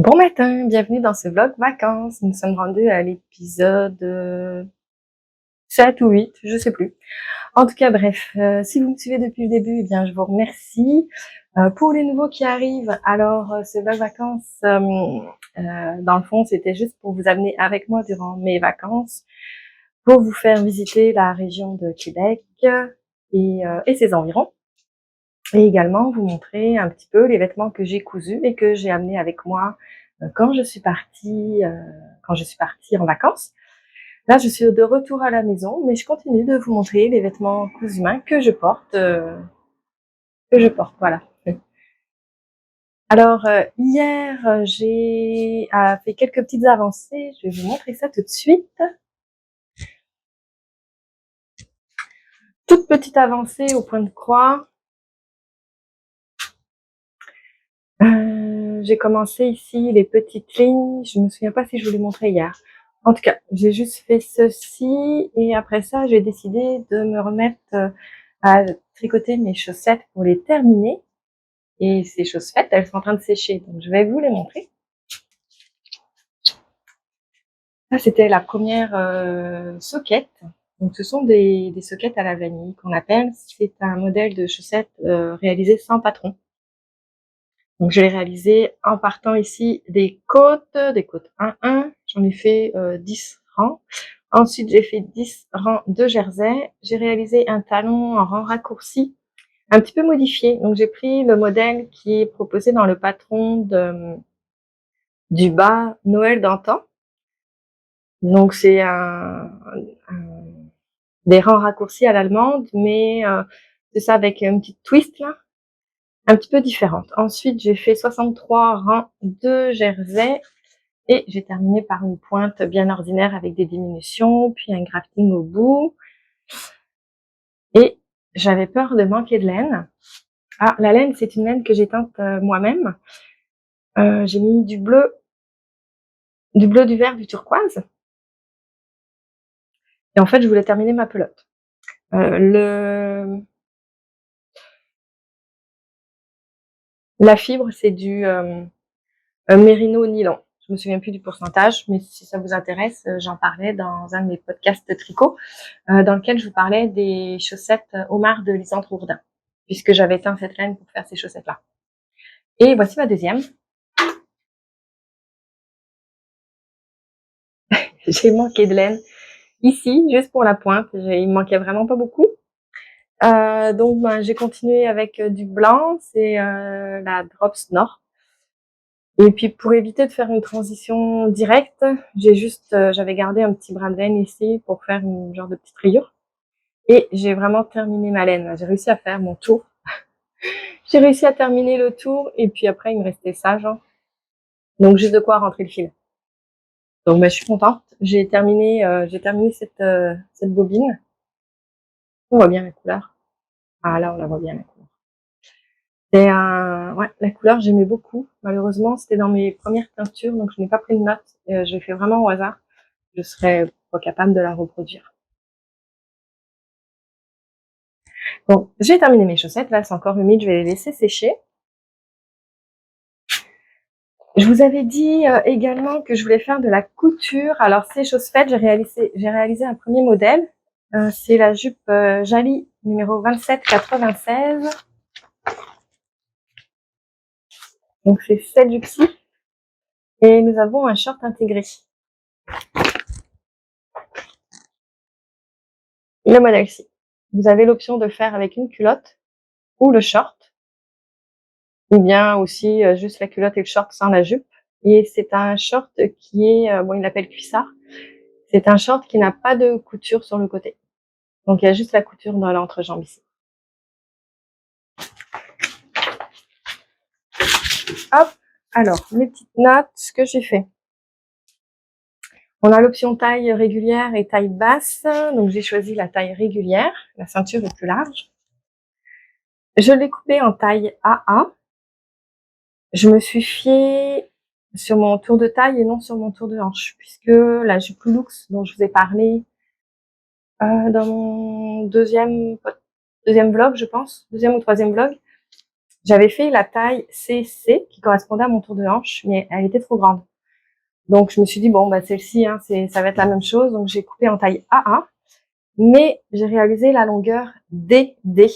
Bon matin, bienvenue dans ce vlog vacances. Nous sommes rendus à l'épisode 7 ou 8, je sais plus. En tout cas, bref, si vous me suivez depuis le début, eh bien, je vous remercie. Pour les nouveaux qui arrivent, alors ce vlog vacances, dans le fond, c'était juste pour vous amener avec moi durant mes vacances, pour vous faire visiter la région de Québec et ses environs. Et également vous montrer un petit peu les vêtements que j'ai cousus et que j'ai amenés avec moi quand je suis partie en vacances. Là, je suis de retour à la maison, mais je continue de vous montrer les vêtements cousus main que je porte, voilà. Alors hier, j'ai fait quelques petites avancées. Je vais vous montrer ça tout de suite. Toute petite avancée au point de croix. J'ai commencé ici les petites lignes. Je me souviens pas si je vous l'ai montré hier. En tout cas, j'ai juste fait ceci et après ça, j'ai décidé de me remettre à tricoter mes chaussettes pour les terminer. Et ces chaussettes, elles sont en train de sécher. Donc, je vais vous les montrer. Ça, c'était la première soquette. Donc, ce sont des soquettes à la vanille qu'on appelle. C'est un modèle de chaussettes réalisé sans patron. Donc, je l'ai réalisé en partant ici des côtes 1-1. J'en ai fait 10 rangs. Ensuite, j'ai fait 10 rangs de jersey. J'ai réalisé un talon en rang raccourci, un petit peu modifié. Donc, j'ai pris le modèle qui est proposé dans le patron du bas Noël d'antan. Donc, c'est des rangs raccourcis à l'allemande, mais c'est ça avec une petite twist là, un petit peu différente. Ensuite, j'ai fait 63 rangs de jersey et j'ai terminé par une pointe bien ordinaire avec des diminutions, puis un grafting au bout. Et j'avais peur de manquer de laine. Ah, la laine, c'est une laine que j'ai teinte moi-même. J'ai mis du bleu, du vert, du turquoise. Et en fait, je voulais terminer ma pelote. La fibre, c'est du mérino nylon. Je me souviens plus du pourcentage, mais si ça vous intéresse, j'en parlais dans un de mes podcasts tricot, dans lequel je vous parlais des chaussettes homard de Lisandre Hourdin, puisque j'avais teint cette laine pour faire ces chaussettes-là. Et voici ma deuxième. J'ai manqué de laine ici, juste pour la pointe. Il me manquait vraiment pas beaucoup. Donc, j'ai continué avec du blanc, c'est la Drops Nord. Et puis, pour éviter de faire une transition directe, j'avais gardé un petit brin de laine ici pour faire une genre de petite rayure. Et j'ai vraiment terminé ma laine. J'ai réussi à faire mon tour. J'ai réussi à terminer le tour et puis après, il me restait ça, genre. Donc, juste de quoi rentrer le fil. Donc, je suis contente. J'ai terminé cette bobine. On voit bien la couleur. Ah, là, on la voit bien, la couleur. Ouais, la couleur, j'aimais beaucoup. Malheureusement, c'était dans mes premières teintures, donc je n'ai pas pris de notes. Je l'ai fait vraiment au hasard. Je serais pas capable de la reproduire. Bon, j'ai terminé mes chaussettes. Là, c'est encore humide. Je vais les laisser sécher. Je vous avais dit également que je voulais faire de la couture. Alors, c'est chose faite. J'ai réalisé un premier modèle. C'est la jupe Jali numéro 2796. Donc, c'est cette jupe-ci. Et nous avons un short intégré. Le modèle-ci. Vous avez l'option de faire avec une culotte ou le short. Ou bien aussi juste la culotte et le short sans la jupe. Et c'est un short qui est, bon, il l'appelle cuissard. C'est un short qui n'a pas de couture sur le côté. Donc, il y a juste la couture dans l'entrejambe ici. Hop, alors, mes petites notes, ce que j'ai fait. On a l'option taille régulière et taille basse. Donc, j'ai choisi la taille régulière. La ceinture est plus large. Je l'ai coupée en taille AA. Je me suis fiée sur mon tour de taille et non sur mon tour de hanche, puisque la jupe luxe dont je vous ai parlé dans mon deuxième vlog, je pense, deuxième ou troisième vlog, J'avais fait la taille CC qui correspondait à mon tour de hanche, mais elle était trop grande. Donc je me suis dit bon bah celle-ci hein, ça va être la même chose, donc j'ai coupé en taille AA, mais j'ai réalisé la longueur DD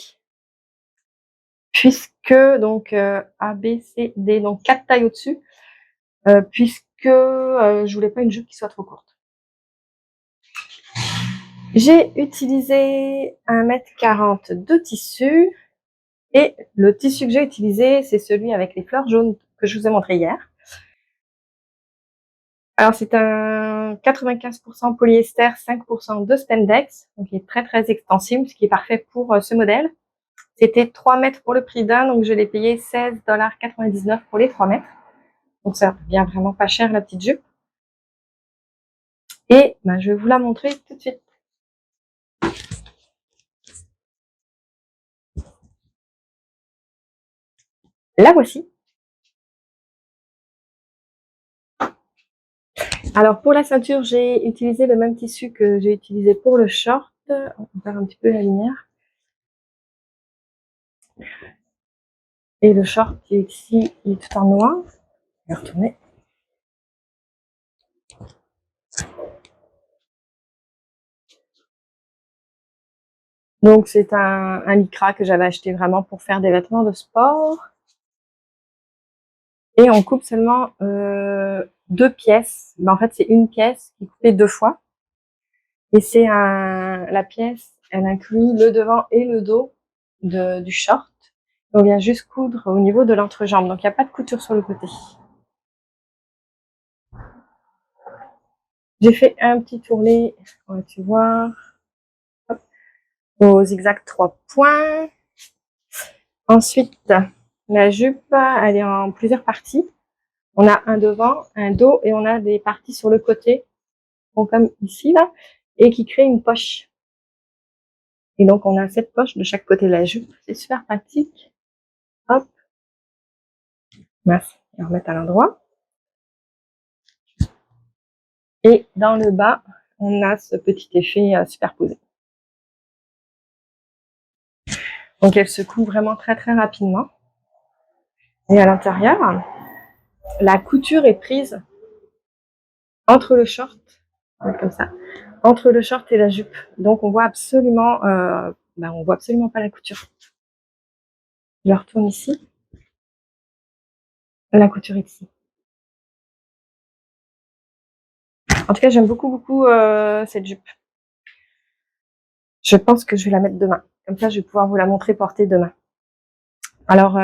puisque donc A B C D, donc 4 tailles au-dessus, puisque je voulais pas une jupe qui soit trop courte. J'ai utilisé 1,40 m de tissu et le tissu que j'ai utilisé, c'est celui avec les fleurs jaunes que je vous ai montré hier. Alors c'est un 95% polyester, 5% de spandex, donc il est très très extensible, ce qui est parfait pour ce modèle. C'était 3 mètres pour le prix d'un, donc je l'ai payé $16,99 pour les 3 mètres. Donc ça revient vraiment pas cher la petite jupe. Et ben, je vais vous la montrer tout de suite. La voici. Alors pour la ceinture, j'ai utilisé le même tissu que j'ai utilisé pour le short. On va faire un petit peu la lumière. Et le short qui est ici, il est tout en noir. Je vais retourner. Donc c'est un lycra que j'avais acheté vraiment pour faire des vêtements de sport. Et on coupe seulement 2 pièces. Ben, en fait, c'est une pièce qui est coupée 2 fois. Et c'est la pièce, elle inclut le devant et le dos du short. On vient juste coudre au niveau de l'entrejambe. Donc, il n'y a pas de couture sur le côté. J'ai fait un petit tourné, tu vois, au zigzag 3 points. Ensuite, la jupe, elle est en plusieurs parties. On a un devant, un dos et on a des parties sur le côté, donc comme ici, là, et qui créent une poche. Et donc, on a 7 poches de chaque côté de la jupe. C'est super pratique. Hop. Merci. Et remettre à l'endroit. Et dans le bas, on a ce petit effet superposé. Donc, elle se coud vraiment très, très rapidement. Et à l'intérieur, la couture est prise entre le short, comme ça, entre le short et la jupe. Donc, on voit absolument pas la couture. Je retourne ici. La couture est ici. En tout cas, j'aime beaucoup, beaucoup cette jupe. Je pense que je vais la mettre demain. Comme ça, je vais pouvoir vous la montrer portée demain. Alors,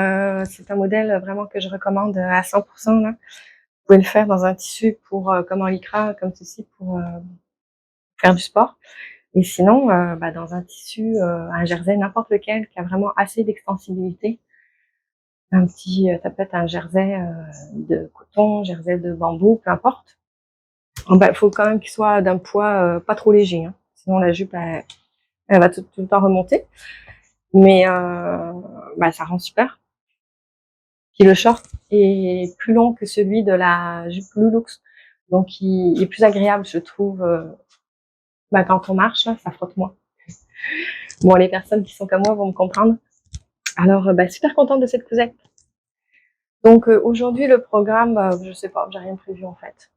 c'est un modèle vraiment que je recommande à 100%. Là. Vous pouvez le faire dans un tissu comme en lycra, comme ceci, pour faire du sport. Et sinon, dans un tissu, un jersey, n'importe lequel, qui a vraiment assez d'extensibilité. Ça peut être un jersey de coton, jersey de bambou, peu importe. Il faut quand même qu'il soit d'un poids pas trop léger. Hein. Sinon, la jupe, elle va tout le temps remonter. Mais ça rend super. Puis le short est plus long que celui de la jupe Lulux. Donc, il est plus agréable, je trouve. Quand on marche, là, ça frotte moins. Bon, les personnes qui sont comme moi vont me comprendre. Alors, super contente de cette cousette. Donc, aujourd'hui, le programme, je sais pas, j'ai rien prévu en fait.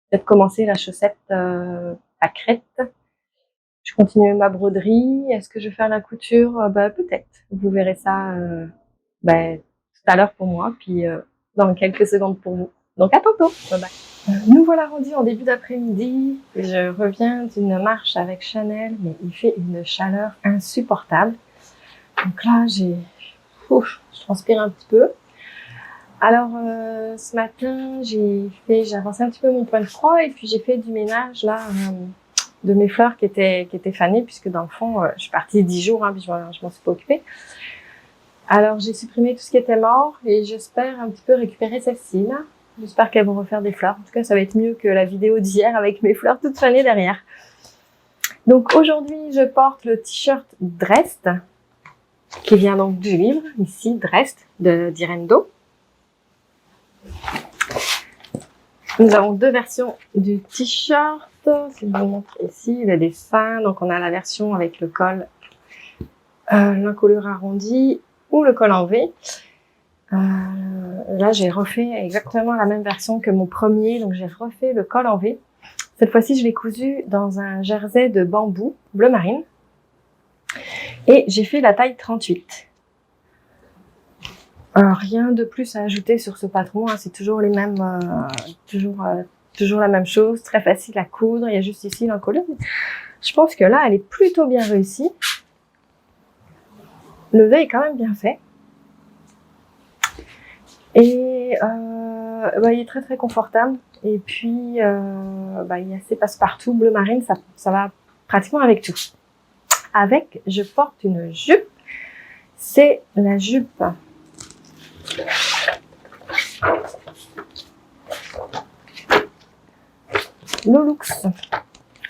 Peut-être commencer la chaussette à crête. Je continue ma broderie. Est-ce que je vais faire la couture? Peut-être. Vous verrez ça tout à l'heure pour moi, puis dans quelques secondes pour vous. Donc, à tantôt. Bye bye. Nous voilà rendus en début d'après-midi. Je reviens d'une marche avec Chanel, mais il fait une chaleur insupportable. Donc là, je transpire un petit peu. Alors, ce matin, j'ai avancé un petit peu mon point de froid et puis j'ai fait du ménage là de mes fleurs qui étaient fanées, puisque dans le fond, je suis partie 10 jours, hein, puis je m'en suis pas occupée. Alors, j'ai supprimé tout ce qui était mort et j'espère un petit peu récupérer celles-ci là. J'espère qu'elles vont refaire des fleurs. En tout cas, ça va être mieux que la vidéo d'hier avec mes fleurs toutes fanées derrière. Donc aujourd'hui, je porte le t-shirt Drest, qui vient donc du livre, ici, Drest, d'Irene Do. Nous avons 2 versions du t-shirt. Si je vous montre ici le dessin, donc on a la version avec le col, l'encolure arrondi ou le col en V. Là, j'ai refait exactement la même version que mon premier. Donc, j'ai refait le col en V. Cette fois-ci, je l'ai cousu dans un jersey de bambou bleu marine. Et j'ai fait la taille 38. Rien de plus à ajouter sur ce patron. Hein. C'est toujours les mêmes, toujours la même chose. Très facile à coudre. Il y a juste ici l'encolure. Je pense que là, elle est plutôt bien réussie. Le V est quand même bien fait. Et il est très très confortable. Et puis, il y a assez passe-partout. Bleu marine, ça va pratiquement avec tout. Avec, je porte une jupe. C'est la jupe Lolux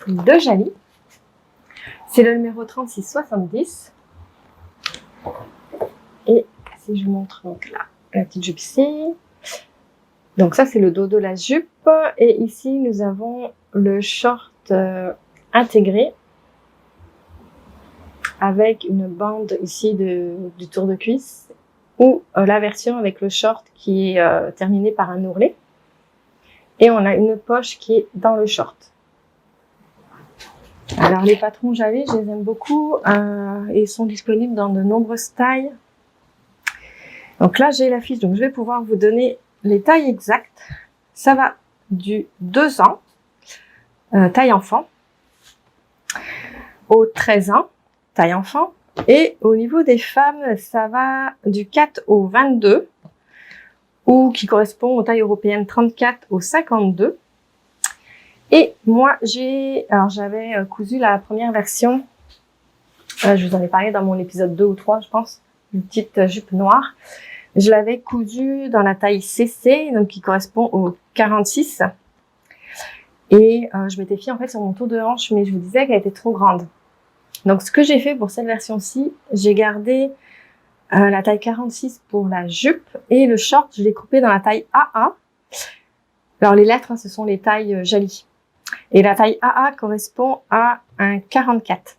de Jali. C'est le numéro 3670. Et si je vous montre donc là, la petite jupe ici. Donc ça, c'est le dos de la jupe. Et ici, nous avons le short intégré avec une bande ici du tour de cuisse ou la version avec le short qui est terminé par un ourlet. Et on a une poche qui est dans le short. Alors les patrons Jali, je les aime beaucoup. Ils sont disponibles dans de nombreuses tailles. Donc là, j'ai la fiche, donc je vais pouvoir vous donner les tailles exactes. Ça va du 2 ans, taille enfant, au 13 ans, taille enfant. Et au niveau des femmes, ça va du 4 au 22, ou qui correspond aux tailles européennes 34 au 52. Et moi, j'avais cousu la première version, je vous en ai parlé dans mon épisode 2 ou 3, je pense, une petite jupe noire. Je l'avais cousue dans la taille CC, donc qui correspond au 46. Et je m'étais fiée en fait sur mon tour de hanche, mais je vous disais qu'elle était trop grande. Donc ce que j'ai fait pour cette version-ci, j'ai gardé la taille 46 pour la jupe et le short, je l'ai coupé dans la taille AA. Alors les lettres, ce sont les tailles Jali. Et la taille AA correspond à un 44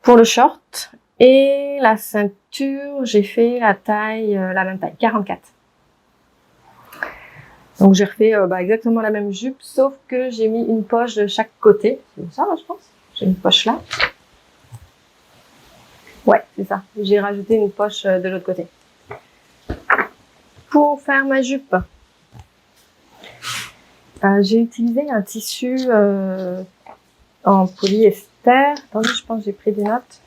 pour le short. Et la ceinture, j'ai fait la même taille, 44. Donc j'ai refait exactement la même jupe, sauf que j'ai mis une poche de chaque côté. C'est ça, je pense. J'ai une poche là. Ouais, c'est ça. J'ai rajouté une poche de l'autre côté. Pour faire ma jupe, j'ai utilisé un tissu en polyester. Attendez, je pense que j'ai pris des notes.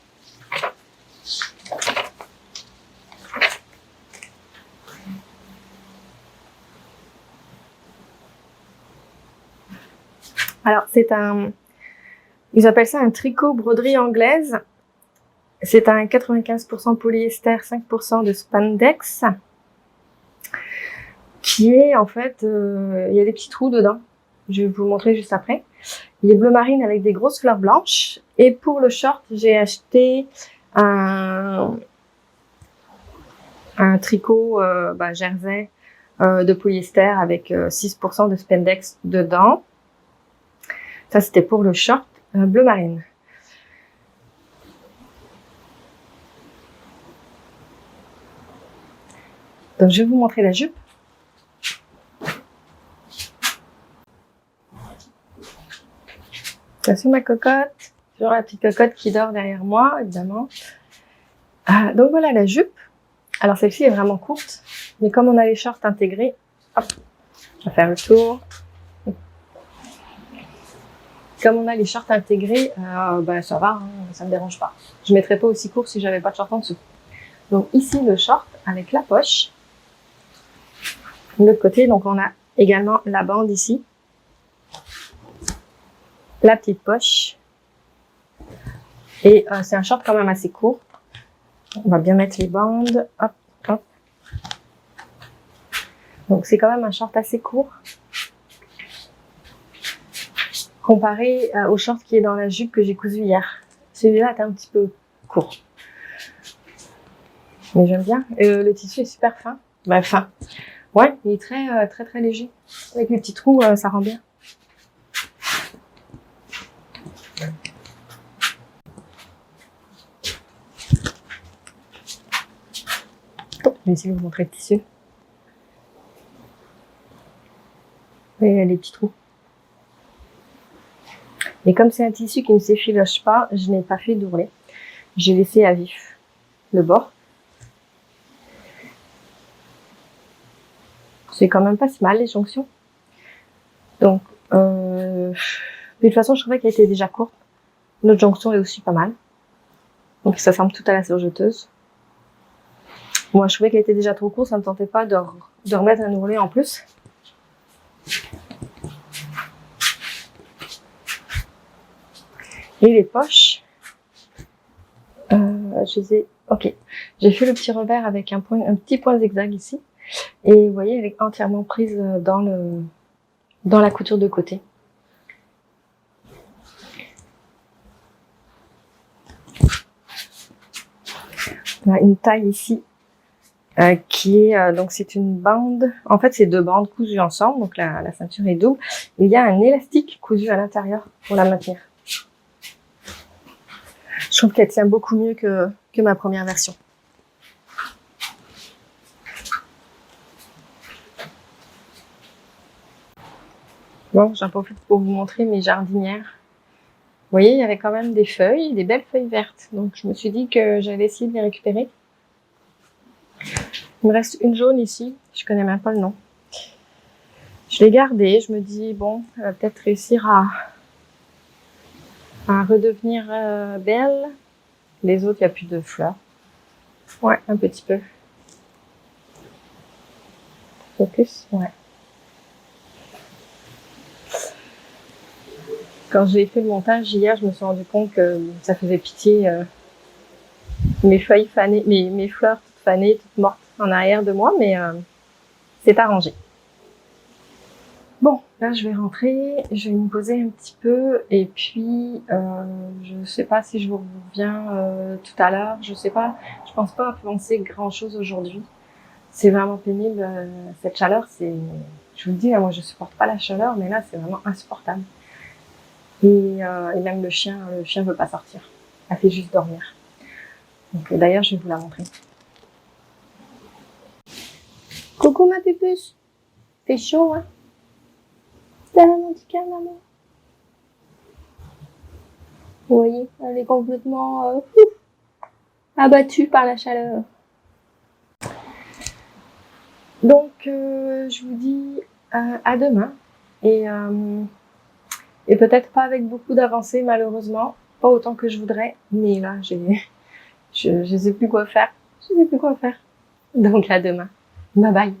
Alors, ils appellent ça un tricot broderie anglaise. C'est un 95% polyester, 5% de spandex, qui est en fait, il y a des petits trous dedans. Je vais vous montrer juste après. Il est bleu marine avec des grosses fleurs blanches. Et pour le short, j'ai acheté un tricot jersey de polyester avec 6% de spandex dedans. Ça, c'était pour le short bleu marine. Donc, je vais vous montrer la jupe. Sur ma cocotte, sur la petite cocotte qui dort derrière moi, évidemment. Donc voilà la jupe. Alors celle-ci est vraiment courte, mais comme on a les shorts intégrés, hop, on va faire le tour. Comme on a les shorts intégrés, ça va, hein, ça me dérange pas. Je mettrais pas aussi court si j'avais pas de short en dessous. Donc ici le short avec la poche. De l'autre côté, donc on a également la bande ici. La petite poche. Et c'est un short quand même assez court. On va bien mettre les bandes. Hop, hop. Donc c'est quand même un short assez court. Comparé au short qui est dans la jupe que j'ai cousu hier. Celui-là est un petit peu court. Mais j'aime bien. Le tissu est super fin. Fin. Ouais, il est très léger. Avec les petits trous, ça rend bien. Je vais essayer de vous montrer le tissu. Vous voyez les petits trous. Et comme c'est un tissu qui ne s'effiloche pas, je n'ai pas fait d'ourlet. J'ai laissé à vif le bord. C'est quand même pas si mal les jonctions. Donc, de toute façon, je trouvais qu'elle était déjà courte. Notre jonction est aussi pas mal. Donc, ça ressemble tout à la surjeteuse. Moi, je trouvais qu'elle était déjà trop courte, ça me tentait pas de remettre un ourlet en plus. Et les poches, je les ai, ok. J'ai fait le petit revers avec un petit point zigzag ici. Et vous voyez, elle est entièrement prise dans la couture de côté. On a une taille ici qui est donc c'est une bande. En fait, c'est deux bandes cousues ensemble, donc la ceinture est double. Il y a un élastique cousu à l'intérieur pour la maintenir. Je trouve qu'elle tient beaucoup mieux que ma première version. Bon, j'en profite pour vous montrer mes jardinières. Vous voyez, il y avait quand même des feuilles, des belles feuilles vertes. Donc, je me suis dit que j'allais essayer de les récupérer. Il me reste une jaune ici. Je connais même pas le nom. Je l'ai gardée. Je me dis, bon, elle va peut-être réussir à redevenir belle. Les autres, il n'y a plus de fleurs. Ouais, un petit peu. Focus, ouais. Quand j'ai fait le montage hier, je me suis rendu compte que ça faisait pitié. Mes feuilles fanées, mes fleurs toutes fanées, toutes mortes en arrière de moi, mais c'est arrangé. Bon, là je vais rentrer, je vais me poser un petit peu et puis je sais pas si je vous reviens tout à l'heure, je sais pas, je pense pas avancer grand chose aujourd'hui. C'est vraiment pénible, cette chaleur, je vous le dis, moi je supporte pas la chaleur, mais là c'est vraiment insupportable. Et même le chien veut pas sortir, elle fait juste dormir. Donc d'ailleurs je vais vous la montrer. Coucou ma pupuce, fait chaud hein? T'as mon petit cœur, maman. Vous voyez, elle est complètement abattue par la chaleur. Donc, je vous dis à demain. Et peut-être pas avec beaucoup d'avancées, malheureusement. Pas autant que je voudrais. Mais là, je sais plus quoi faire. Je sais plus quoi faire. Donc, à demain. Bye bye.